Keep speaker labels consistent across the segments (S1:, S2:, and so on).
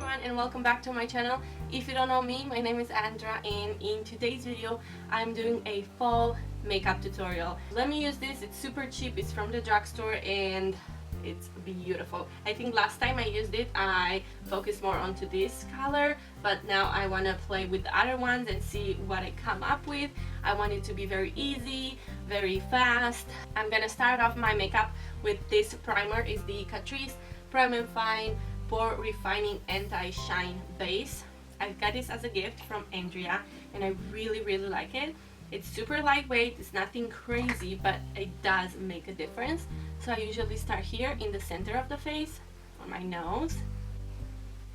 S1: everyone and welcome back to my channel. If you don't know me, my name is Andra and in today's video I'm doing a fall makeup tutorial. Let me use this, it's super cheap, it's from the drugstore and it's beautiful. I think last time I used it I focused more onto this color, but now I want to play with the other ones and see what I come up with. I want it to be very easy, very fast. I'm gonna start off my makeup with this primer. Is the Catrice Prime and Fine Pore Refining Anti-Shine Base. I got this as a gift from Andrea and I really like it. It's super lightweight, it's nothing crazy, but it does make a difference. So I usually start here in the center of the face, on my nose,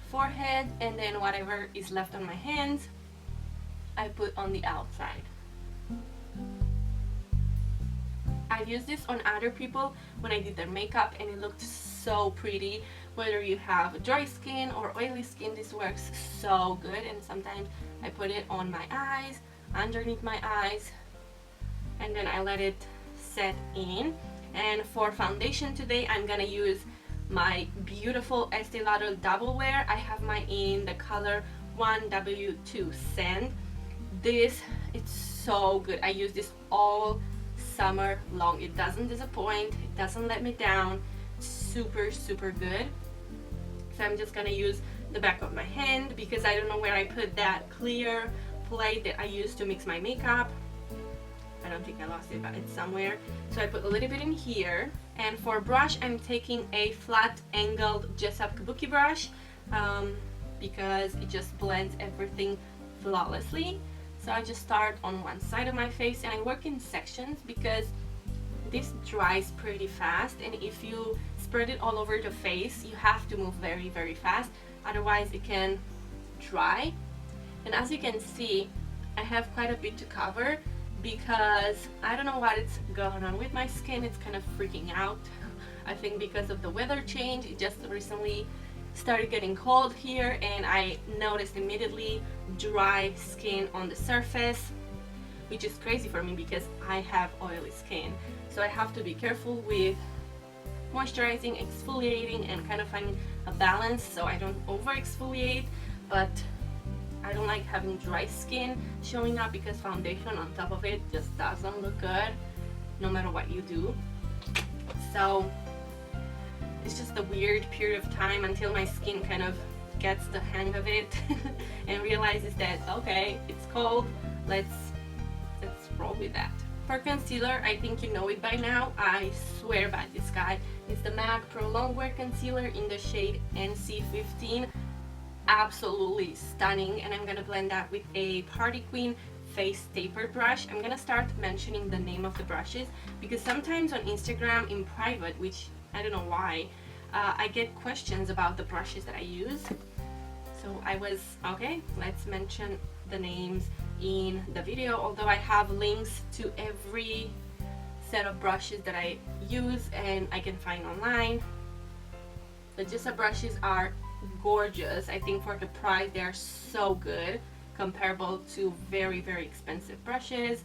S1: forehead, and then whatever is left on my hands I put on the outside. I've used this on other people when I did their makeup and it looked so pretty. Whether you have dry skin or oily skin, this works so good. And sometimes I put it on my eyes, underneath my eyes, and then I let it set in. And for foundation today I'm gonna use my beautiful Estee Lauder Double Wear. I have mine in the color 1W2 Sand. This, it's so good. I use this all summer long. It doesn't disappoint, it doesn't let me down. Super good. So I'm just gonna use the back of my hand because I don't know where I put that clear plate that I used to mix my makeup. I don't think I lost it, but it's somewhere. So I put a little bit in here. And for brush I'm taking a flat angled Jessup Kabuki brush because it just blends everything flawlessly. So I just start on one side of my face and I work in sections because this dries pretty fast, and if you spread it all over the face you have to move very fast, otherwise it can dry. And as you can see I have quite a bit to cover because I don't know what is going on with my skin. It's kind of freaking out. I think because of the weather change, it just recently started getting cold here and I noticed immediately dry skin on the surface, which is crazy for me because I have oily skin. So I have to be careful with moisturizing, exfoliating, and kind of finding a balance so I don't over exfoliate, but I don't like having dry skin showing up because foundation on top of it just doesn't look good no matter what you do. So it's just a weird period of time until my skin kind of gets the hang of it and realizes that okay, it's cold, let's roll with that. For concealer, I think you know it by now. I swear by this guy. It's the MAC Pro Longwear Concealer in the shade NC15. Absolutely stunning, and I'm gonna blend that with a Party Queen face tapered brush. I'm gonna start mentioning the name of the brushes because sometimes on Instagram in private, which I don't know why, I get questions about the brushes that I use. So I was, okay, let's mention the names in the video, although I have links to every set of brushes that I use and I can find online. The Jessup brushes are gorgeous. I think for the price they are so good, comparable to very expensive brushes,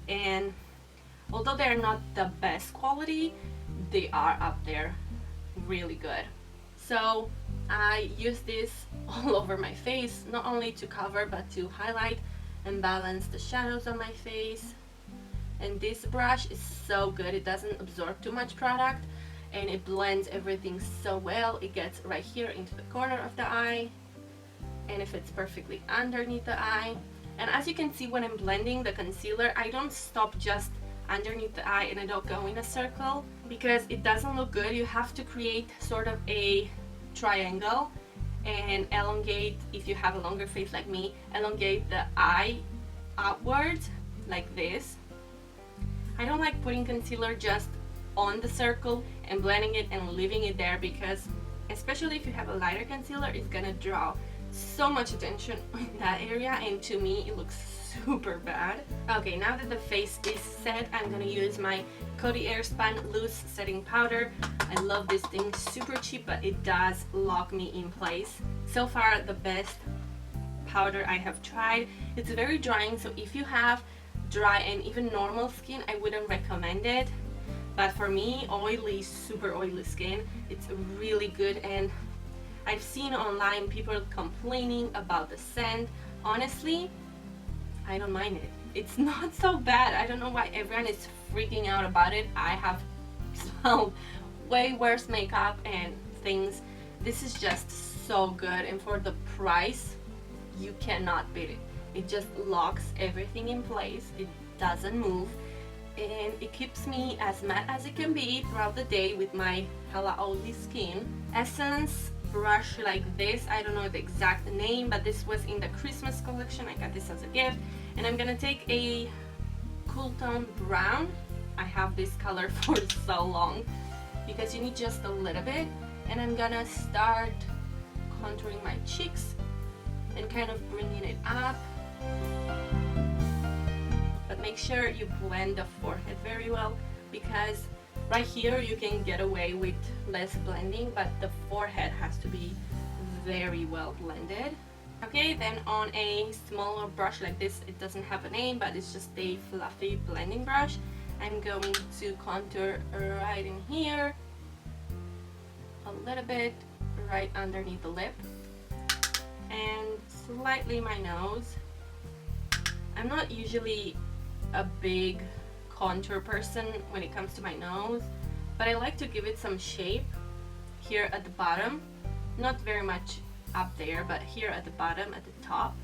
S1: and although they're not the best quality, they are up there, really good. So I use this all over my face, not only to cover but to highlight and balance the shadows on my face. And this brush is so good, it doesn't absorb too much product and it blends everything so well. It gets right here into the corner of the eye and it fits perfectly underneath the eye. And as you can see, when I'm blending the concealer I don't stop just underneath the eye and I don't go in a circle because it doesn't look good. You have to create sort of a triangle and elongate, if you have a longer face like me, elongate the eye outwards like this. I don't like putting concealer just on the circle and blending it and leaving it there because especially if you have a lighter concealer, it's gonna draw so much attention in that area and to me it looks super bad. Okay, now that the face is set, I'm gonna use my Coty Airspun Loose Setting Powder. I love this thing, super cheap, but it does lock me in place. So far the best powder I have tried. It's very drying, so if you have dry and even normal skin I wouldn't recommend it, but for me, oily, super oily skin, it's really good. And I've seen online people complaining about the scent. Honestly, I don't mind it. It's not so bad. I don't know why everyone is freaking out about it. I have smelled way worse makeup and things. This is just so good, and for the price, you cannot beat it. It just locks everything in place. It doesn't move, and it keeps me as matte as it can be throughout the day with my hella oily skin. Essence brush like this, I don't know the exact name, but this was in the Christmas collection. I got this as a gift, and I'm gonna take a cool tone brown. I have this color for so long because you need just a little bit, and I'm gonna start contouring my cheeks and kind of bringing it up. But make sure you blend the forehead very well, because right here you can get away with less blending, but the forehead has to be very well blended. Okay, then on a smaller brush like this, it doesn't have a name, but it's just a fluffy blending brush, I'm going to contour right in here, a little bit right underneath the lip, and slightly my nose. I'm not usually a big contour person when it comes to my nose, but I like to give it some shape here at the bottom, not very much up there, but here at the bottom, at the top.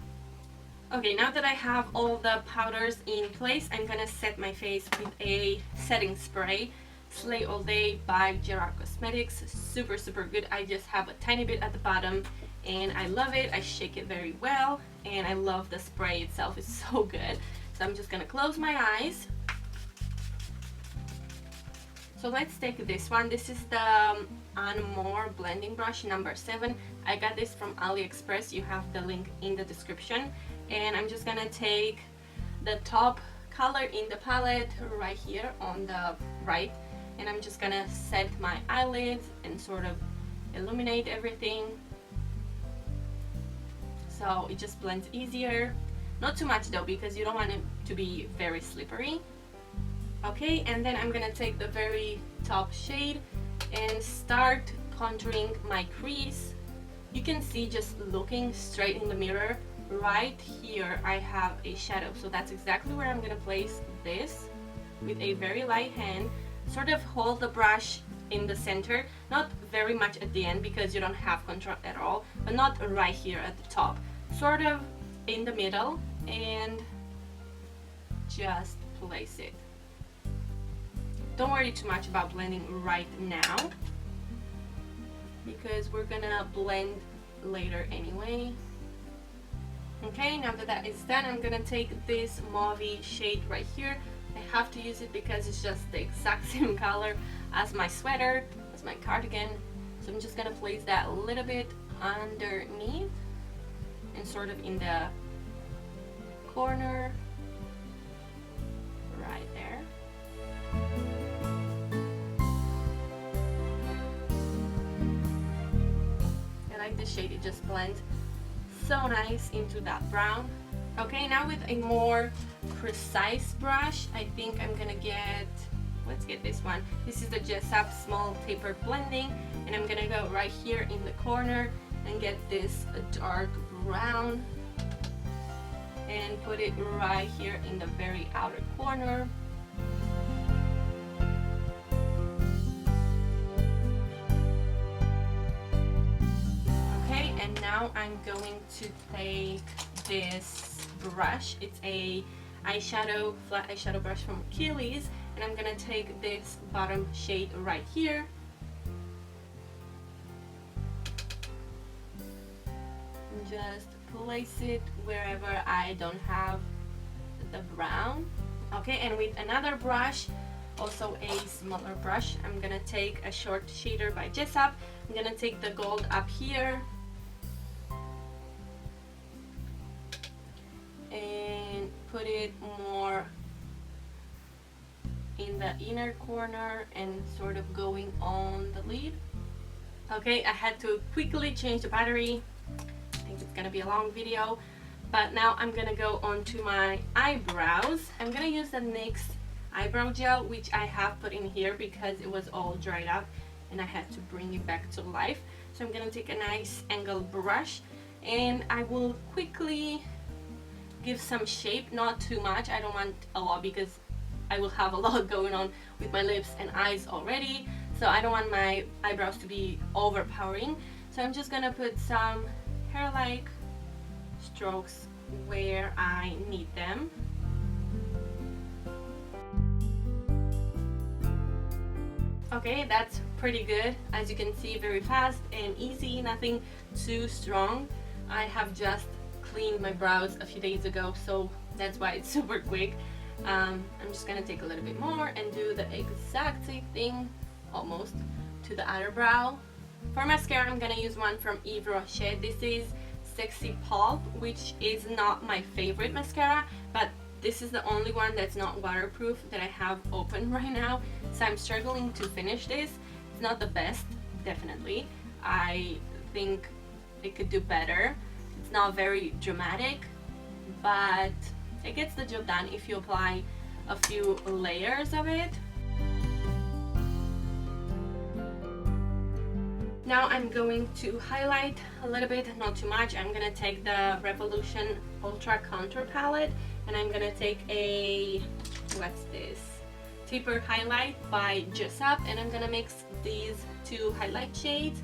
S1: Okay, now that I have all the powders in place, I'm gonna set my face with a setting spray, Slay All Day by Gerard Cosmetics. Super good. I just have a tiny bit at the bottom and I love it. I shake it very well, and I love the spray itself. It's so good. So I'm just gonna close my eyes. So let's take this one. This is the More blending brush number 7. I got this from AliExpress. You have the link in the description. And I'm just gonna take the top color in the palette right here on the right, and I'm just gonna set my eyelids and sort of illuminate everything so it just blends easier. Not too much though, because you don't want it to be very slippery. Okay, and then I'm gonna take the very top shade and start contouring my crease. You can see, just looking straight in the mirror, right here I have a shadow, so that's exactly where I'm gonna place this with a very light hand. Sort of hold the brush in the center, not very much at the end because you don't have control at all, but not right here at the top, sort of in the middle, and just place it. Don't worry too much about blending right now because we're gonna blend later anyway. Okay, now that that is done, I'm gonna take this mauvey shade right here. I have to use it because it's just the exact same color as my sweater, as my cardigan. So I'm just gonna place that a little bit underneath and sort of in the corner right there. I like the shade, it just blends so nice into that brown. Okay, now with a more precise brush, I think I'm gonna get, let's get this one. This is the Jessup Small Taper Blending, and I'm gonna go right here in the corner and get this dark brown and put it right here in the very outer corner. Okay, and now I'm going to take this brush. It's a eyeshadow, flat eyeshadow brush from Catrice, and I'm gonna take this bottom shade right here and just place it wherever I don't have the brown. Okay, and with another brush, also a smaller brush, I'm gonna take a short shader by Jessup. I'm gonna take the gold up here and put it more in the inner corner and sort of going on the lid. Okay, I had to quickly change the battery. I think it's gonna be a long video, but now I'm gonna go on to my eyebrows. I'm gonna use the NYX Eyebrow Gel, which I have put in here because it was all dried up and I had to bring it back to life. So I'm gonna take a nice angled brush and I will quickly give some shape, not too much. I don't want a lot because I will have a lot going on with my lips and eyes already, so I don't want my eyebrows to be overpowering. So I'm just gonna put some hair-like strokes where I need them. Okay, that's pretty good. As you can see, very fast and easy, nothing too strong. I have just cleaned my brows a few days ago, so that's why it's super quick. I'm just gonna take a little bit more and do the exact same thing, almost, to the other brow. For mascara, I'm gonna use one from Yves Rocher. This is Sexy Pulp, which is not my favorite mascara, but this is the only one that's not waterproof that I have open right now, so I'm struggling to finish this. It's not the best, definitely. I think it could do better. It's not very dramatic, but it gets the job done if you apply a few layers of it. Now I'm going to highlight a little bit, not too much. I'm gonna take the Revolution Ultra Contour Palette and I'm gonna take a, what's this? Taper Highlight by Just Up, and I'm gonna mix these two highlight shades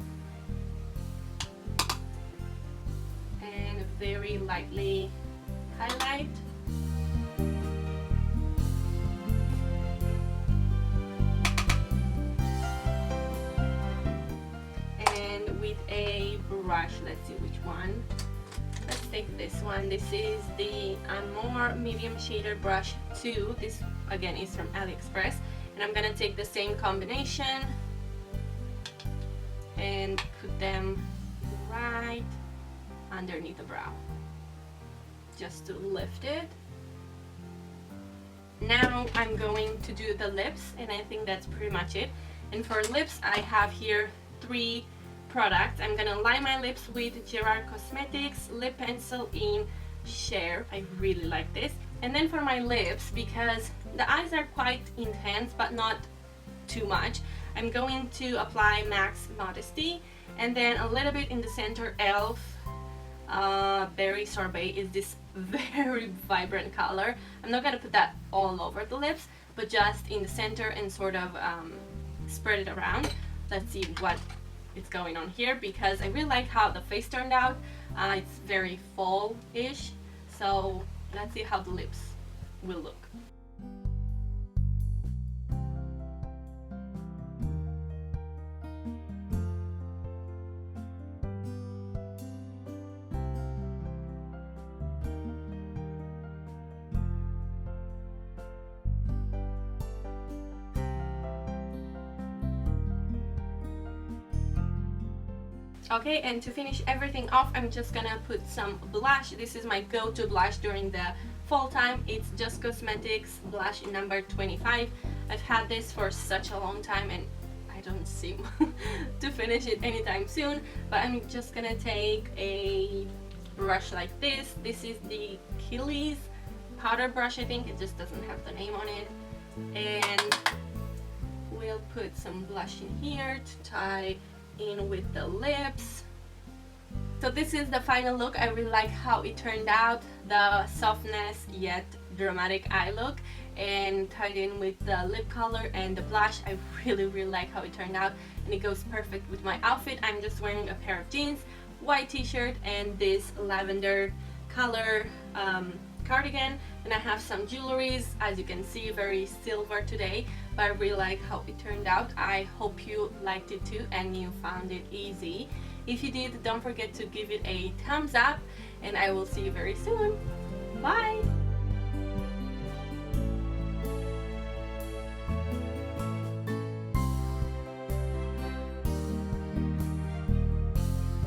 S1: and very lightly highlight. A brush, let's see which one. Let's take this one. This is the More Medium Shader Brush 2. This again is from AliExpress, and I'm gonna take the same combination and put them right underneath the brow just to lift it. Now I'm going to do the lips, and I think that's pretty much it. And for lips, I have here 3 products. I'm gonna line my lips with Gerard Cosmetics Lip Pencil in CHER. I really like this. And then for my lips, because the eyes are quite intense but not too much, I'm going to apply MAC's Modesty, and then a little bit in the center, e.l.f. Berry Sorbet is this very vibrant color. I'm not gonna put that all over the lips, but just in the center and sort of spread it around. Let's see what it's going on here, because I really like how the face turned out. It's very fall-ish, so let's see how the lips will look. Okay, and to finish everything off, I'm just gonna put some blush. This is my go-to blush during the fall time. It's Just Cosmetics blush number 25. I've had this for such a long time and I don't seem to finish it anytime soon, but I'm just gonna take a brush like this. This is the Catrice powder brush, I think. It just doesn't have the name on it. And we'll put some blush in here to tie in with the lips. So this is the final look. I really like how it turned out, the softness yet dramatic eye look, and tied in with the lip color and the blush. I really like how it turned out, and it goes perfect with my outfit. I'm just wearing a pair of jeans, white t-shirt, and this lavender color cardigan, and I have some jewelries, as you can see, very silver today, but I really like how it turned out. I hope you liked it too and you found it easy. If you did, don't forget to give it a thumbs up, and I will see you very soon. Bye!